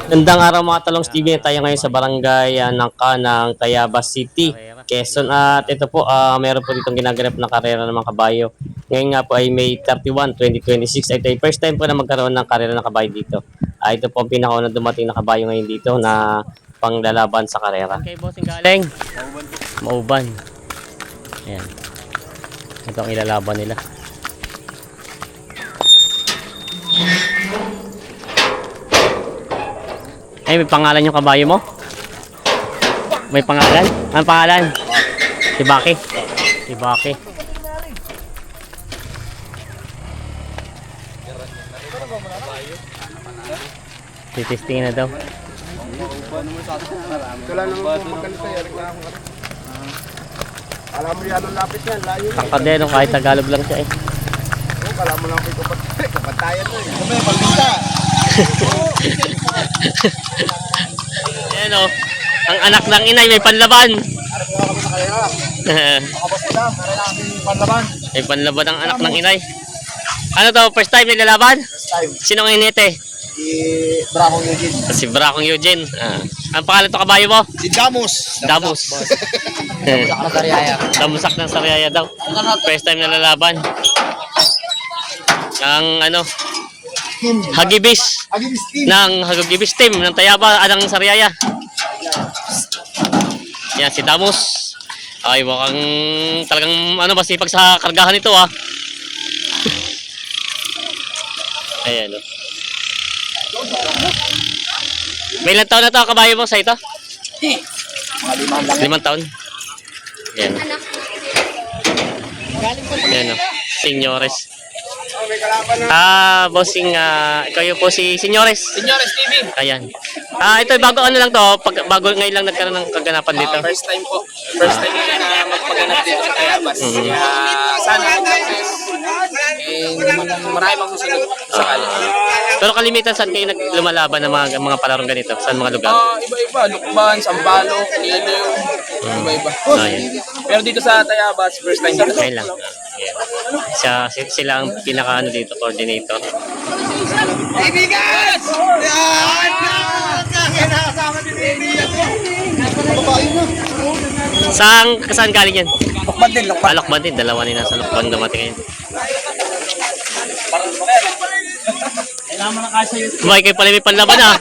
Gandang araw mga talong Stevie, tayo ngayon sa barangay Nangka ng Tayabas City, Quezon. At ito po, meron po ditong ginaganap na karera ng mga kabayo. Ngayon nga po ay May 31, 2026. Ito ay first time po na magkaroon ng karera ng kabayo dito. Ito po ang pinakaunang dumating na kabayo ngayon dito na panglalaban sa karera. Okay, bossing galing. Mauban. Ayan. Ito ang ilalaban nila. Ay, may pangalan yung kabayo mo? May pangalan? Anong pangalan? Si Baki. Si Baki. Titistingin na daw. Wala naman po magkalito yan. Alam mo yan ang lapit yan, layo na. Takad no, kahit Tagalog lang siya eh. Kala mo lang ko kapatayan na eh. Kami, pagbita. Ayan o. Ang anak ng inay may panlaban. Harap nga kami sa kaya. Makabas ko lang, para namin panlaban. May panlaban ang anak ng inay. Ano to? First time nilalaban? First time. Sino ang inite? Si Bracong Eugene. Si Brakong Eugene. Ang pangalan to kabayo mo? Si Damus. Damus. Sa Sariaya. Damusak ng Sariaya daw. First time nalalaban. Ang ano, Hagibis Agibis team. ng Hagibis team ng Tayaba ng Sariaya. Yan si Damus. Ay mukhang talagang ano masipag sa kargahan ito ah. Ayan oh. May ilang taon na to kabayo mo sa ito? 5 taon. Ayan oh. Ayan oh. Senyores. Bossing, ikaw yung po si Senyores. Senyores TV. Ayan. Ito bago ano lang to, bago ngayon lang nagkaroon ng kaganapan dito. First time po. First time na magpaganap dito sa Tayabas. Kaya sana ang success. Marami mang susunod sa kanya. Pero kalimitan saan kayo lumalaban ng mga palarong ganito? Saan mga lugar? Iba-iba. Lukban, Sambalo, Nilo. Iba-iba. Ayan. Pero dito sa Tayabas, first time dito. Ngayon lang. Ayan. Sila ang pinaka ano dito, coordinator. Ibigas! Yan! Yan! Nakasama ni Baby. Babae na. Saan galing yan? Lukban din, lukban. Lokban din. Dalawa na nasa Lokban dumating ngayon. Buhay kayo pala may panlaban ah.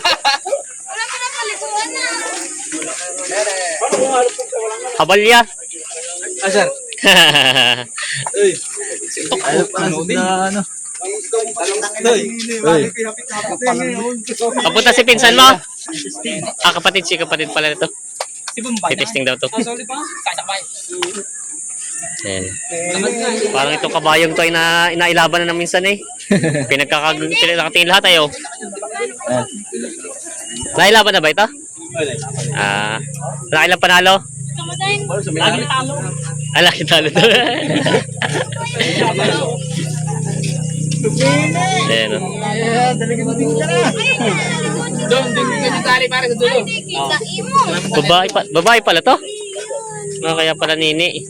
Habalya. Sir. Papunta si pinsan mo? Kapatid pala nito. Titesting daw to. Ayan. Parang itong kabayong to ay inailaban na minsan eh. Pinagkakatingin lahat ayo. Nailaban na ba ito? Nakailang panalo? Laki talo to. Ayan o. Doon yung tali para sa dulo. Babae pala to? Kaya pala nini.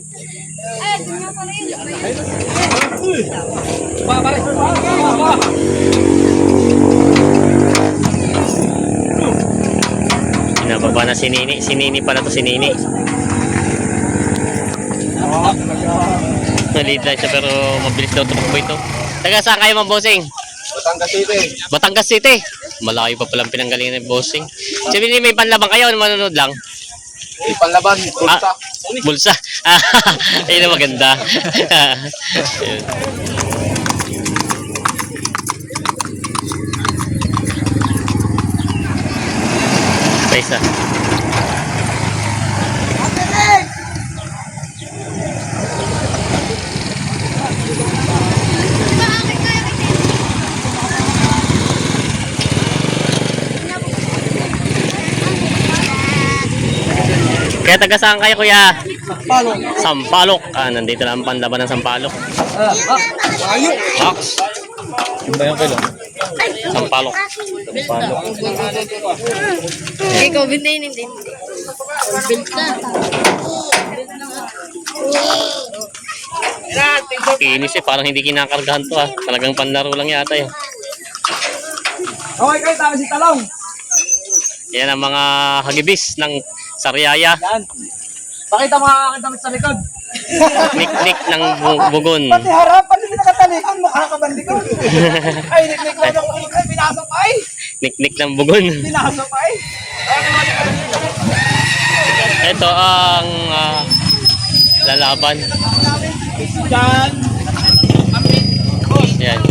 Binababa na si Nini. Si Nini pala to si Nini. Maliit lang siya pero mabilis daw tumakbo ito. Taga saan kayo mga bossing? Batangas City. Batangas City. Malayo pa palang pinanggalingan ng bossing. Sabi ni may panlabang kayo, manonood lang. May panlaban, bulsa. Bulsa. Ayun na maganda. Ayun. Isa. Kaya taga saan kayo kuya? Sampalok. Sampalok. Nandito na ang panlaban ng Sampalok. Ayo. Box. Ba yung kilo? Sampalok. Sampalok. Ikaw bintayin hindi. Binta. Kinis eh, parang hindi kinakargahan to Talagang panlaro lang yata eh. Okay kayo, tama si Talong. Yan ang mga hagibis ng Sariaya. Yan. Pakita mga aking damit sa likod. Niknik ng bugon. Pati harapan hindi nakatalikon, mukha ka bandigon. Ay, niknik lang yung kulikay, pinasok ay. Niknik ng bugon. Pinasok ay. Ito ang lalaban. Yan. Yan.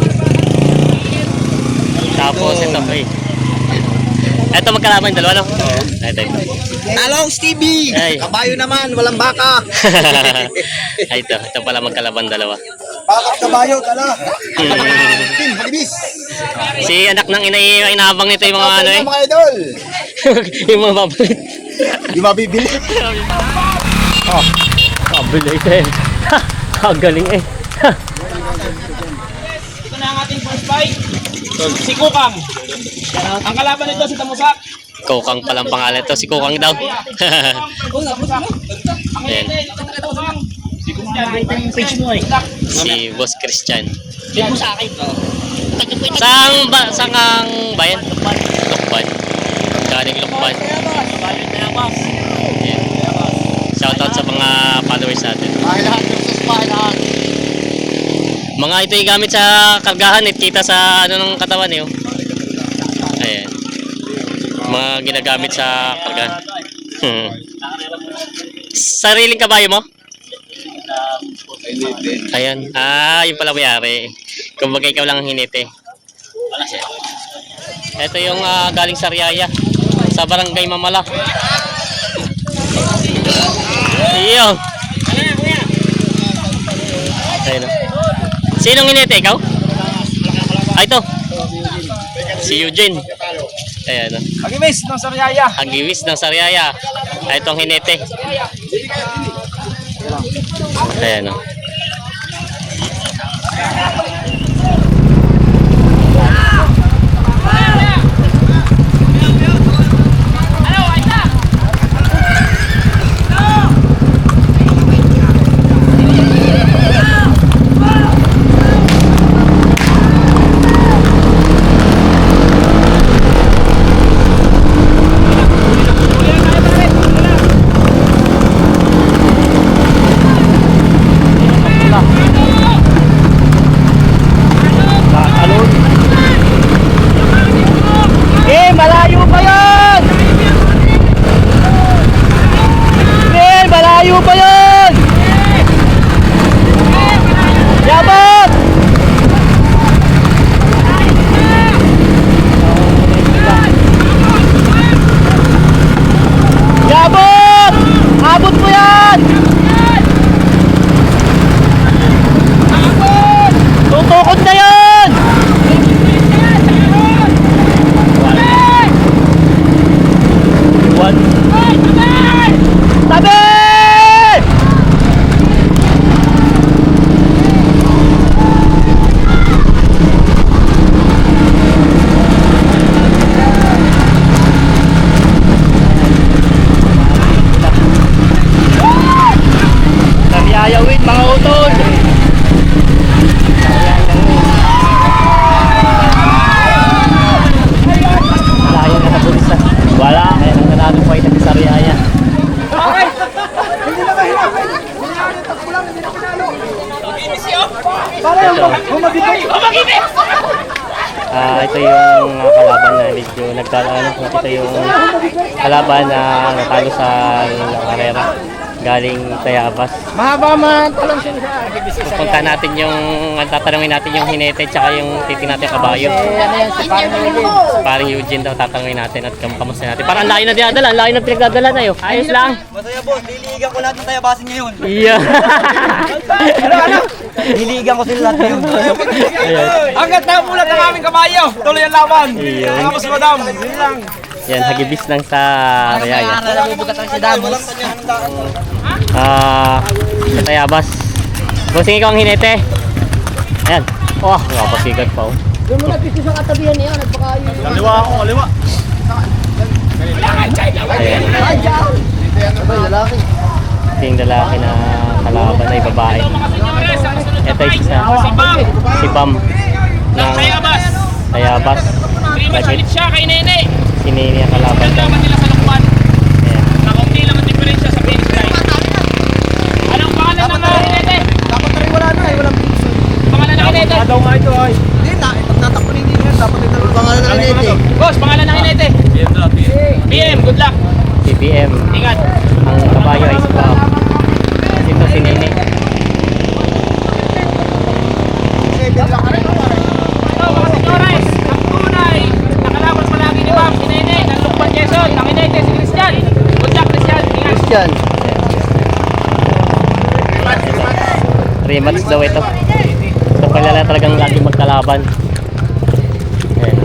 Tapos ito ito magkalaban yung dalawa, no? Ito. Talong Stevie! Ay. Kabayo naman, walang baka. Ay, ito pala magkalaban dalawa. Baka kabayo, tala. Tim, halibis. Si anak ng inaabang nito yung mga ano eh. Mga idol. Yung mga babalit. Di mabibili. Kabila ito eh. Ang galing eh. Ito na ang ating first fight. Si Kukang. Ang kalaban nito si Tamusak. Kokang palang pangalan ito. Si Kokang daw. Ayan. Si Boss Christian. Saan ang bayan? Lukban. Galing Lukban. Ayan. Shoutout sa mga followers natin. Bahay lahat, versus bahay lahat. Mga ito yung gamit sa kargahan. Kita sa ano ng katawan eh. Oh. Ayan. Mga ginagamit sa kargahan. Sariling kabayo mo? Ayan. Yung pala mayari. Kumbaga ikaw lang ang hinete. Ito yung galing sa Sariaya. Sa Barangay Mamala. Iyo. Ayun. Sinong hinete? Ikaw? Ito. Si Eugene. Ayan. Agibis ng Sariaya. Hagiwis ng Sariaya. Ito ang hinete. Ayan. Malayo pa yan! Malayo pa yan! Yabot! Yabot! Abot mo yan! Tutukod na yan! Tabi! Nagyayawid mga utol. Malayo na sa pulis. Wala. Kaya nang nanalo pa ito sa Sariaya. Hindi na mahirap. Hindi na pinalo. Para yung mabibig. Ito yung kalaban na medyo nagkalaan. Ito yung kalaban na natalo sa karera galing Tayabas. Mahaba man talong siya. Pupunta natin yung tatanungin natin yung hinete tsaka yung titing natin kabayo. Ano yan, si Parang Eugene. Parang Eugene daw tatanungin natin at kamusta natin. Parang ang layo na dinadala, ang layo na pinagdadala na yun. Ayos lang. Masaya boss, liligan ko lahat ng tayabasin ngayon. Yeah. Liligan ko sila lahat ngayon. Hanggat na mulat ang aming kabayo. Tuloy ang laban. Iyon. Tapos madam. Yun lang. Yan, hagibis lang sa Riyaya. Nabubugat lang si Damos. Sa Tayabas. Bossing ikaw ang hinete. Ayan. Oh, nakapasigat pa oh. Yung mga piso sa katabihan niya, nagpakayo. Kaliwa ako, kaliwa. Ayan. Sabay, lalaki. Ito yung lalaki na kalaban ay babae. Ito yung isa. Si Bam ng Tayabas. Tayabas. Pretty much ulit siya kay Nene. Sinini ang kalaban daw. Laban nila sa Lukban. Ayan. Nakaunti lang ang diferensya sa finish line. Anong pangalan ng Hinete? Dapat na rin wala na eh, walang piso. Pangalan ng Hinete? Daw nga ito ay. Hindi, nagtatakbo ni Hindi yan. Dapat ito pangalan ng Hinete. Boss, pangalan ng Hinete? BM, good luck. CBM. Ingat. Ang kabayo ay swap. Ito Sinini. Ito, mga senyores, ang tunay, nakalaban palagi ni Ma'am, si Nene, ng Lukban Quezon, ang Hinete, si Christian. Good luck, Christian. Ingat. Christian. Rematch daw ito. Ito pala talagang lagi magkalaban. Ayan.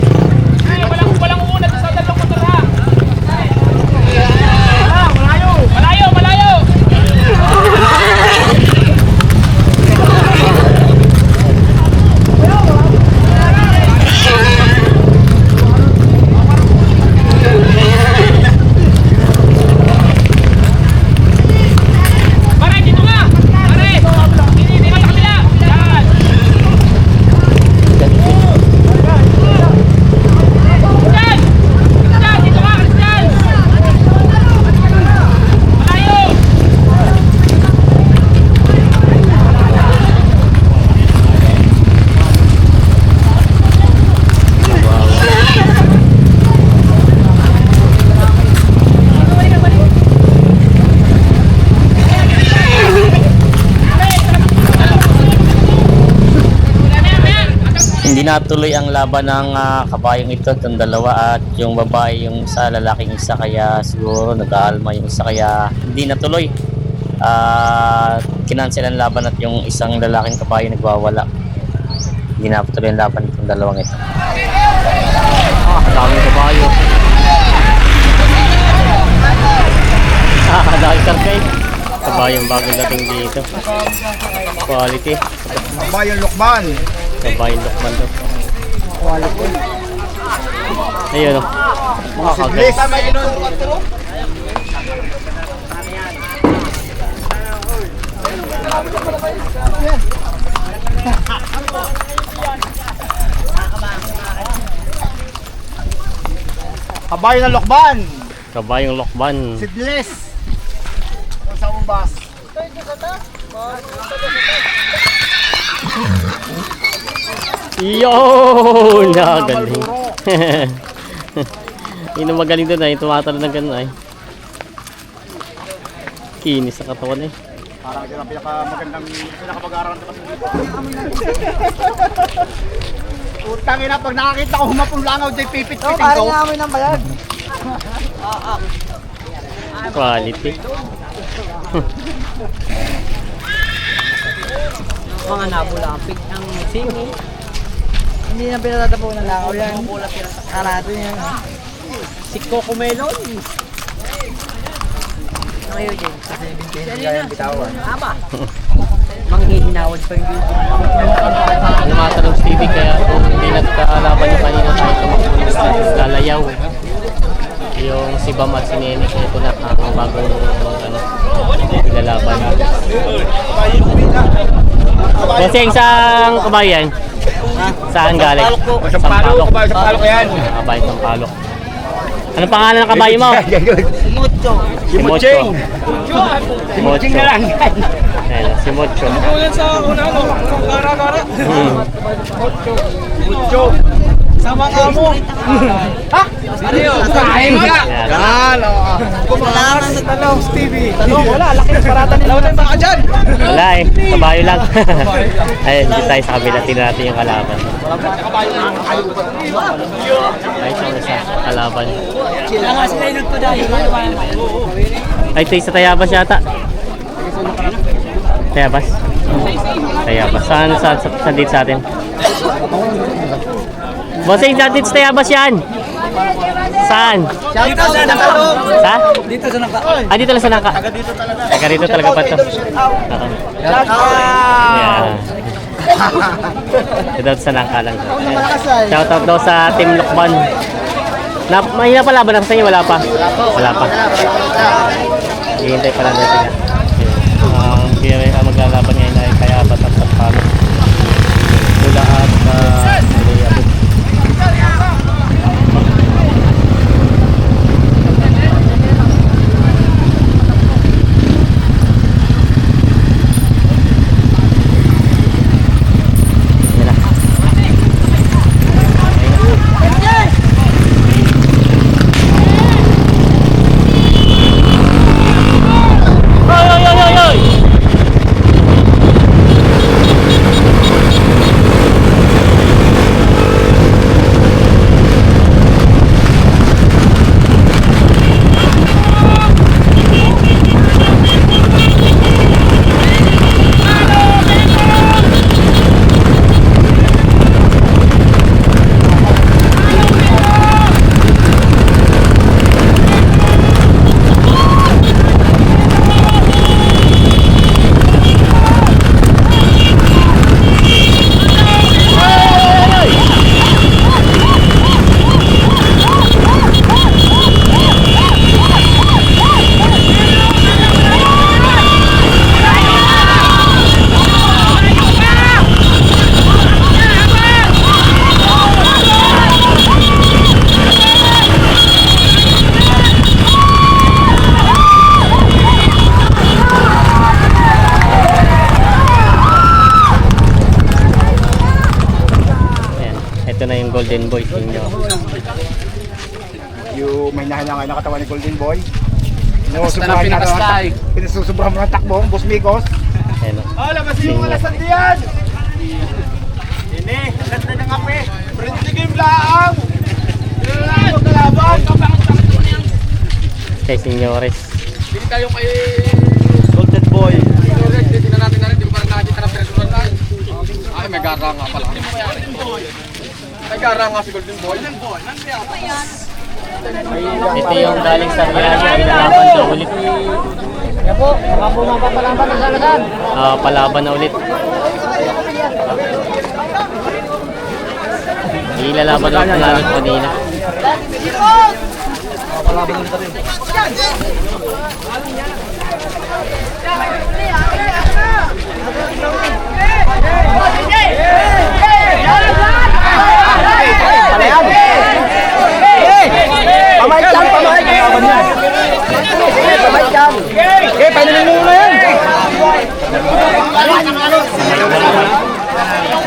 Ay, walang uuna sa dalawang motor ha. Malayo! Malayo! Malayo! Pare, dito nga! Pare! Hindi ka sa kabila! Yan! Christian! Christian! Dito nga, Christian! Malayo! Hindi natuloy ang laban ng kabayong ito, itong dalawa, at yung babae yung isa, lalaking isa, kaya siguro nag-aalma yung isa, kaya hindi natuloy. Kinansel ang laban at yung isang lalaking kabayo nagwawala. Hindi natuloy ang laban itong dalawang ito. Daming kabayo. Dahil karkay. Kabayong bagong dating dito. Quality. Bayan Lukban. Kabayong Lukman daw. Ayun o. Bless. Kabayo ng Lokban. Kabayong Lukman. Sidles. Sa umbas. Yun! Nakagaling. Yun ang magaling doon ay tumatalo ng ganun ay. Kinis sa katawan eh. Parang ito ang pinakamagandang pinakamag-aaralan na kasi dito. Utang ina, pag nakakita ko humapong langaw, di pipit-pitin ko. Parang namin ng bayad. Quality. Mga nabulapik ang singing. Hindi na pinatatapo ng langaw yan. Karato yan. Si Coco Melon. Ngayon din. Kaya bitawan. Aba. Manghihinawad pa yung video. Lumatalong si TV kaya kung hindi nagkalaban yung kanina tayo tumakbo lalayaw. Yung si Bam at si Nene kaya ito na ang bagong ilalaban. Kasi isang kabayan. Saan galing? Sampalok. Sampalok yan. Kabayan Sampalok. Anong pangalan ng kabayo mo? Mucho. Si Mocho. Si Mocho. na lang yan. Ayan, si Mocho. Kunan sa una, no? Kara-kara. Mucho. Sama ka mo. Ha? Ano yun? Kain ka. Ayan. Kumalaman sa talong, Stevie. Talong, wala. Laki ng paratan nila. Wala baka dyan. Wala eh, kabayo lang. Ayun, dito tayo sa kabila, tingnan natin yung kalaban. Ay, isa kalaban. Sila nga sila yung nagpadayo. Ay, ito sa Tayabas yata. Tayabas? Tayabas. Saan dito sa atin? Bossing, saan dito sa Tayabas yan? Saan? Dito sa nakalong. Sa? Dito sa naka. Ah, dito lang sa Naka. Taga dito talaga pa to. Oo. Yeah. Dito sa Naka lang. Shoutout daw sa Team Lukban. Mahina pa laban na sa inyo, wala pa? Wala pa. Hihintay pa lang natin yan. Kaya maglalaban ngayon ay kaya batang Sampalok. Mula at Golden Boy Senior. Yung may nahalangan na katawan ni Golden Boy. Basta na pinakastay. Pinasusubrahan mo ng takbo, Boss Mikos. Ayan o. Oh, labasin yung Senior. alasan diyan! Ini, ganda ng kape. Friendly game lang! Kalaban! Kay Seniores. Hindi tayo kay Golden Boy. Hindi na natin hindi ko parang nakikita na personal na. Ay, may gara nga pala. May gara nga si Golden Boy. Ito yung galing sa Riyaya. Ilalaban daw ulit. Kaya po, baka po mapapalaban ng salasan. Palaban na ulit. Ilalaban ulit na namin kanina. Pamahit lang, pamahit! Pamahit yan! Eh, painin mo muna yan!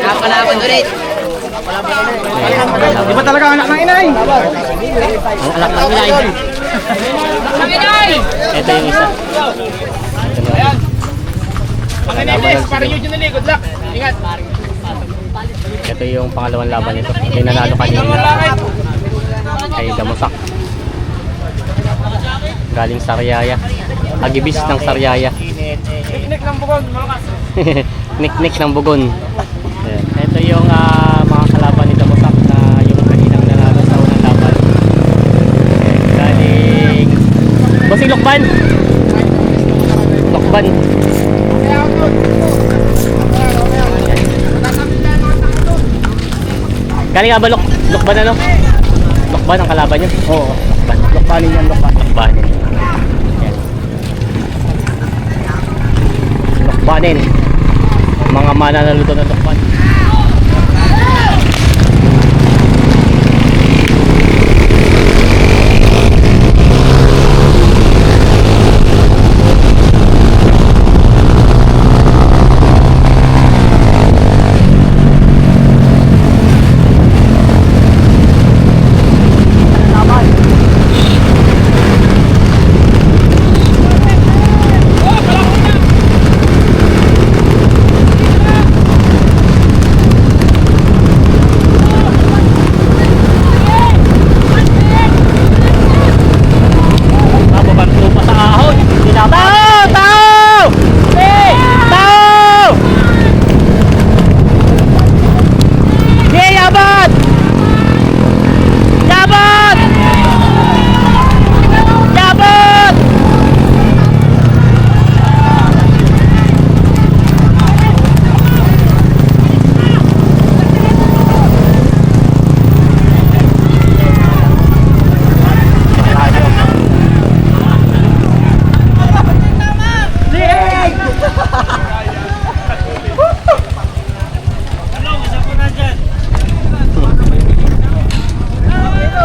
Nakapalaban ulit. Di ba talaga anak ng inay? Ang alak ng inay. Ito yung isa. Mga Netes, parang yun yun good luck. Ingat. Ito yung pangalawang laban nito. May nanalo kanina. Kay Damosak. Galing Sariaya. Agibis ng Sariaya. Inik ng bugon, malakas. Niknik ng bugon. Ayan. Ito yung mga kalaban ni Damosak na yung kaninang nanalo sa unang laban. Ayan. Galing Bossing Lokban. Lokban. Galing nga ba Lokban ano? Lokban ang kalaban niyo? Oo. Lokban. Lokbanin yan, lokbanin. Lokbanin. Ayan. Lokbanin. Mga mananaluto ng Lokban.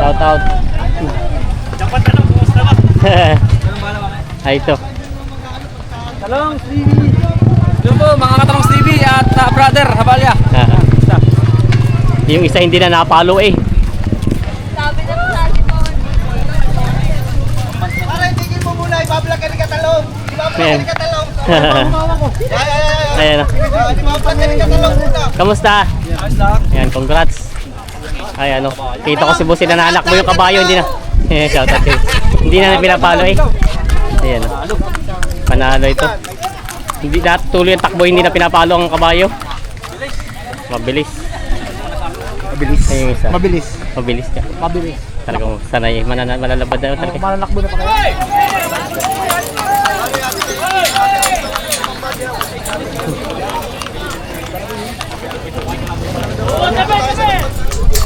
Shout out. Dapat tanong, kumusta ba? Ay ito. Talong, Stevie! Yun po, mga katanong Stevie at brother Habalya. Yung isa hindi na napalo eh. Sabi na sa atin mo. Para hindi mo muna, ibablog ka ni Katalong! Ibablog ka ni Katalong! Ayan o. Ibablog ka ni Katalong muna! Kamusta? Ayan, congrats. Ay ano, kita ko si Bossy na naanak mo yung kabayo, hindi na. Shout out to you. Hindi na pinapalo eh. Ayan o. Panalo ito. Hindi na tuloy ang takbo, hindi na pinapalo ang kabayo. Mabilis. Mabilis. Ayun yung isa. Mabilis. Mabilis ka. Mabilis. Talagang sanay, malalabad na talaga. Malalakbo na pa kayo.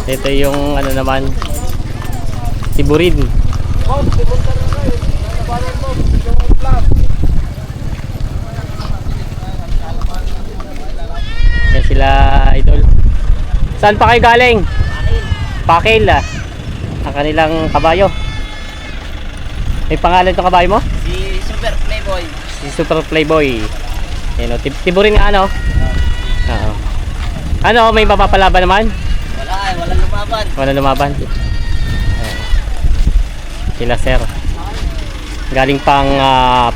Ito yung ano naman, si Burin. Yan sila idol. Saan pa kayo galing? Pakil ah. Ang kanilang kabayo. May pangalan itong kabayo mo? Si Super Playboy. Si Super Playboy. Yan o, Tiburin nga ano? Oo. Ano, may mapapalaban naman? Walang lumaban. Ayan. Sila sir. Galing pang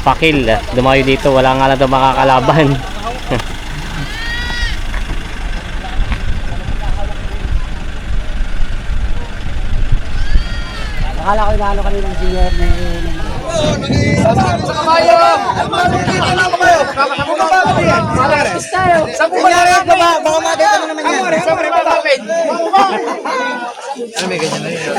Pakil. Dumayo dito. Wala nga na daw makakalaban. Akala ko inalo kanina ng senior na Ano may ganyan na yun?